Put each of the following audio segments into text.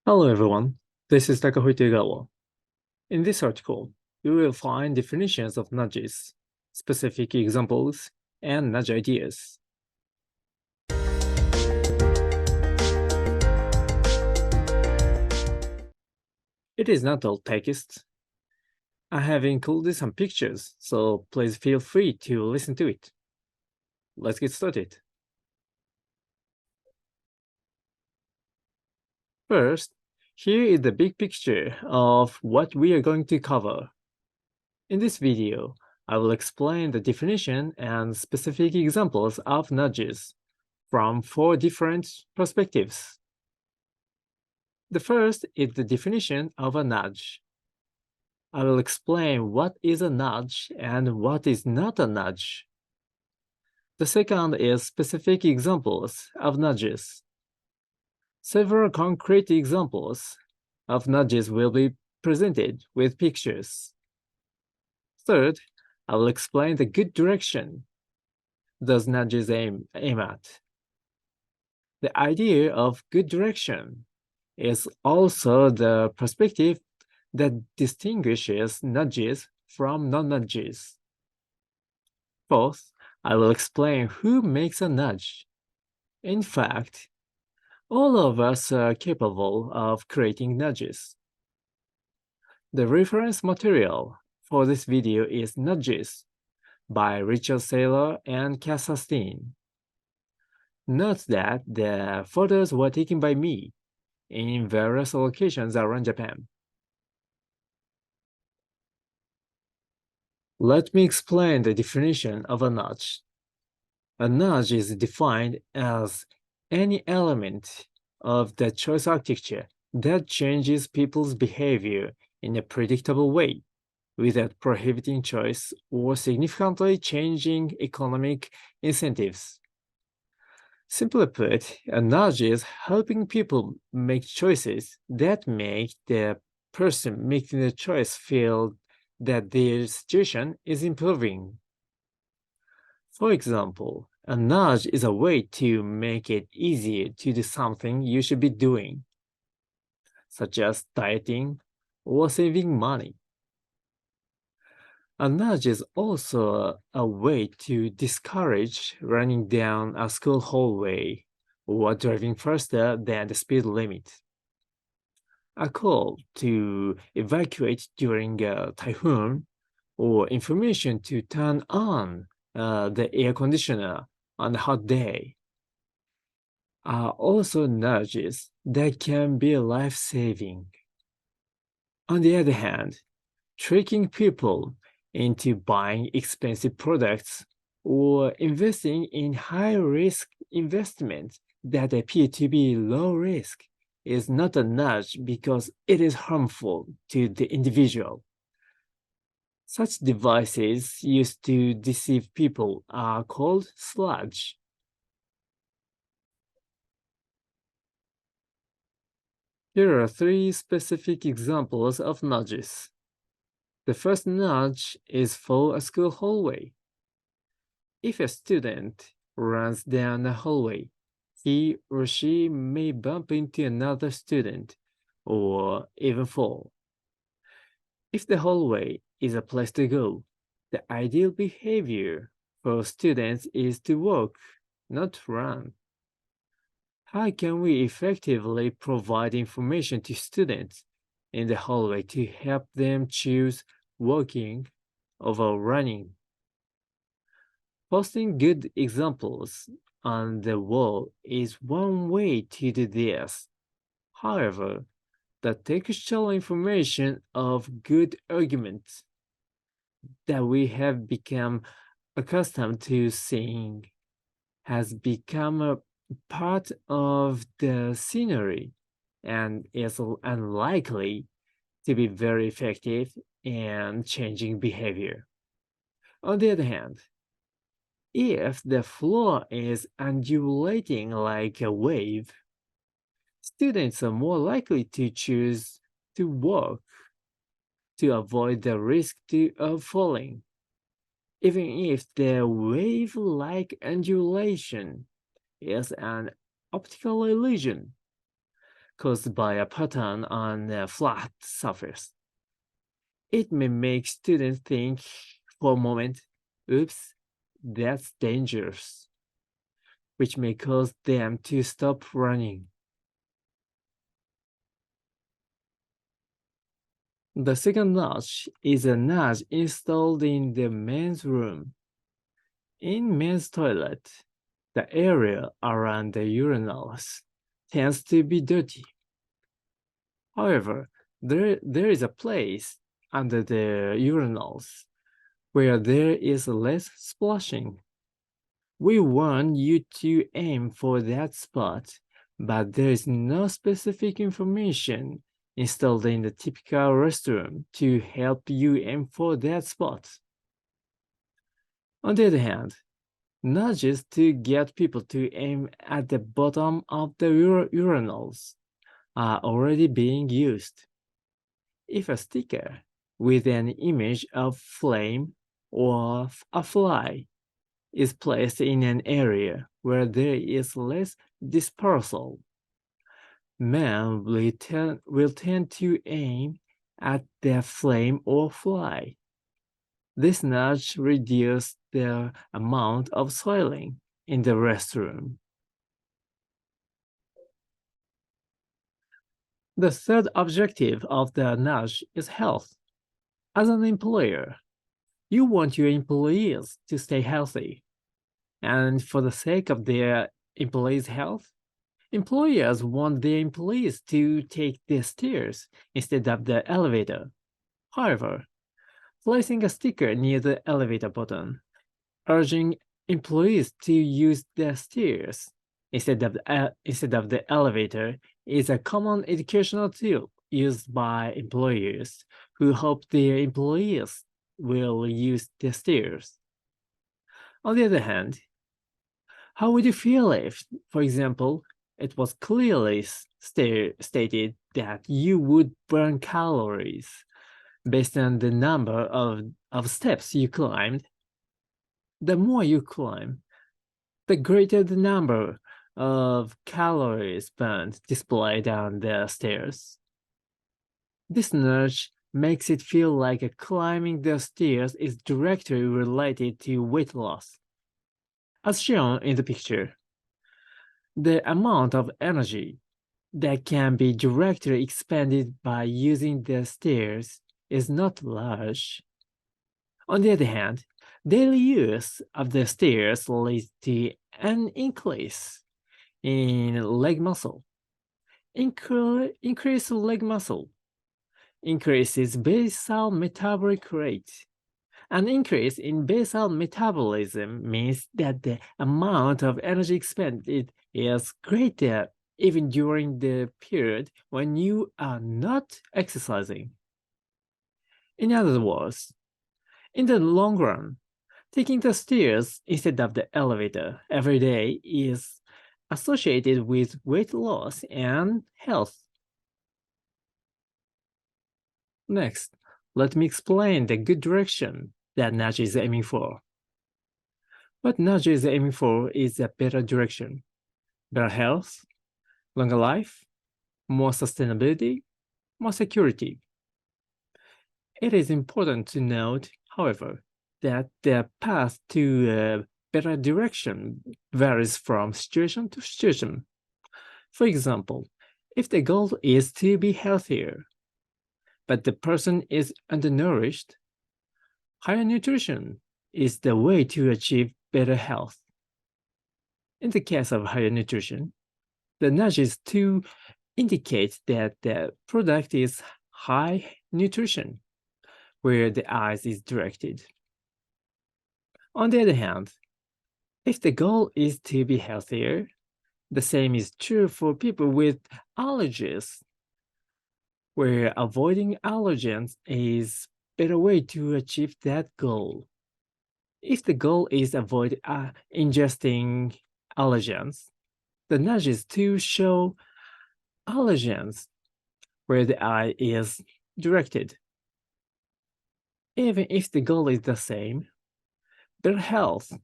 Hello everyone, this is Takaho Itoigawa. In this article, you will find definitions of nudges, specific examples, and nudge ideas. It is not all text. I have included some pictures, so please feel free to listen to it. Let's get started. First, here is the big picture of what we are going to cover. In this video, I will explain the definition and specific examples of nudges from 4 different perspectives. The first is the definition of a nudge. I will explain what is a nudge and what is not a nudge. The second is specific examples of nudges. Several concrete examples of nudges will be presented with pictures. Third, I will explain the good direction those nudges aim at. The idea of good direction is also the perspective that distinguishes nudges from non-nudges. Fourth, I will explain who makes a nudge. In fact, all of us are capable of creating nudges. The reference material for this video is Nudges by Richard Saylor and Cass Sustain. Note that the photos were taken by me in various locations around Japan. Let me explain the definition of a nudge. A nudge is defined as any element of the choice architecture that changes people's behavior in a predictable way without prohibiting choice or significantly changing economic incentives. Simply put, a nudge is helping people make choices that make the person making the choice feel that their situation is improving. For example, a nudge is a way to make it easier to do something you should be doing, such as dieting or saving money. A nudge is also a way to discourage running down a school hallway or driving faster than the speed limit. A call to evacuate during a typhoon or information to turn on the air conditioner on a hot day are also nudges that can be life-saving. On the other hand, tricking people into buying expensive products or investing in high-risk investments that appear to be low risk is not a nudge because it is harmful to the individual. Such devices used to deceive people are called sludge. Here are 3 specific examples of nudges. The first nudge is for a school hallway. If a student runs down a hallway, he or she may bump into another student or even fall. If the hallway is a place to go, the ideal behavior for students is to walk, not run. How can we effectively provide information to students in the hallway to help them choose walking over running? Posting good examples on the wall is one way to do this. However, the textual information of good arguments that we have become accustomed to seeing has become a part of the scenery and is unlikely to be very effective in changing behavior. On the other hand, if the floor is undulating like a wave, students are more likely to choose to walk to avoid the risk of falling, even if the wave-like undulation is an optical illusion. caused by a pattern on a flat surface. It may make students think for a moment, oops, that's dangerous, which may cause them to stop running. The second notch is a notch installed in the men's room. In men's toilet, the area around the urinals tends to be dirty. However, there is a place under the urinals where there is less splashing. We want you to aim for that spot, but there is no specific information installed in the typical restroom to help you aim for that spot. On the other hand, nudges to get people to aim at the bottom of the urinals are already being used. If a sticker with an image of flame or a fly is placed in an area where there is less dispersal, men will tend to aim at the flame or fly. This nudge reduces the amount of soiling in the restroom. The third objective of the nudge is health. As an employer, you want your employees to stay healthy. And for the sake of their employees' health, employers want their employees to take the stairs instead of the elevator. However, placing a sticker near the elevator button, urging employees to use the stairs instead of the elevator is a common educational tool used by employers who hope their employees will use the stairs. On the other hand, how would you feel if, for example, it was clearly stated that you would burn calories based on the number of steps you climbed? The more you climb, the greater the number of calories burned displayed on the stairs. This nudge makes it feel like climbing the stairs is directly related to weight loss. As shown in the picture, the amount of energy that can be directly expended by using the stairs is not large. On the other hand, daily use of the stairs leads to an increase in leg muscle. Increased leg muscle increases basal metabolic rate. An increase in basal metabolism means that the amount of energy expended is greater even during the period when you are not exercising. In other words, in the long run, taking the stairs instead of the elevator every day is associated with weight loss and health. Next, let me explain the good direction that nudge is aiming for. What nudge is aiming for is a better direction, better health, longer life, more sustainability, more security. It is important to note, however, that the path to a better direction varies from situation to situation. For example, if the goal is to be healthier, but the person is undernourished, higher nutrition is the way to achieve better health. In the case of higher nutrition, the nudge is to indicate that the product is high nutrition, where the eyes is directed. On the other hand, if the goal is to be healthier, the same is true for people with allergies, where avoiding allergens is a better way to achieve that goal. If the goal is avoid ingesting allergens, the nudge is to show allergens where the eye is directed. Even if the goal is the same, better health.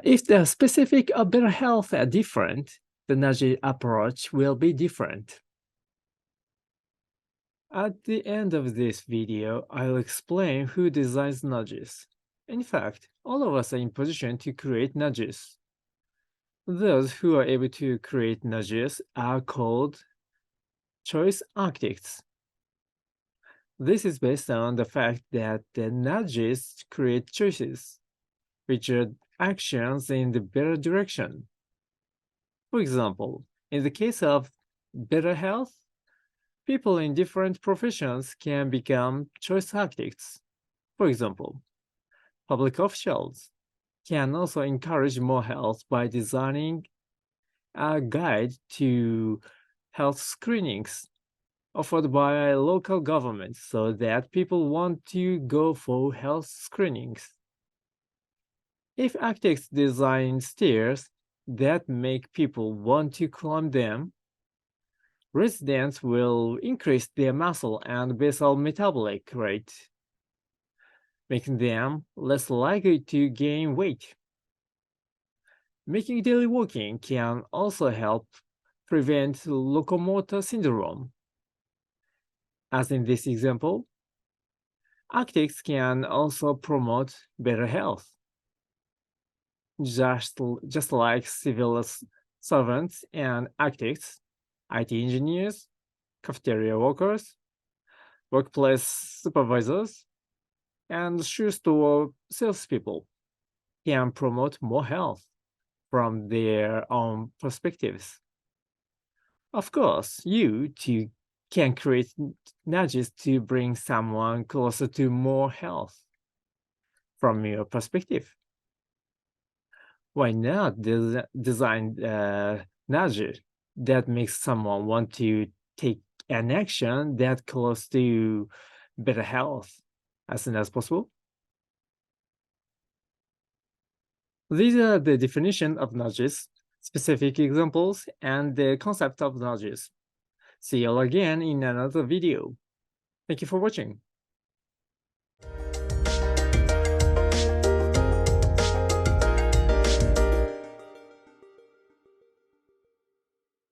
If the specific of better health are different, the nudge approach will be different. At the end of this video, I'll explain who designs nudges. In fact, all of us are in position to create nudges. Those who are able to create nudges are called choice architects. This is based on the fact that the nudges create choices, which are actions in the better direction. For example, in the case of better health, people in different professions can become choice architects. For example, public officials can also encourage more health by designing a guide to health screenings offered by local governments so that people want to go for health screenings. If architects design stairs that make people want to climb them, residents will increase their muscle and basal metabolic rate, making them less likely to gain weight. Making daily walking can also help prevent locomotor syndrome. As in this example, architects can also promote better health, just like civil servants and architects, IT engineers, cafeteria workers, workplace supervisors, and shoe store salespeople can promote more health from their own perspectives. Of course, you too can create nudges to bring someone closer to more health from your perspective. Why not design a nudge that makes someone want to take an action that close to better health as soon as possible? These are the definition of nudges, specific examples, and the concept of nudges. See you all again in another video. Thank you for watching.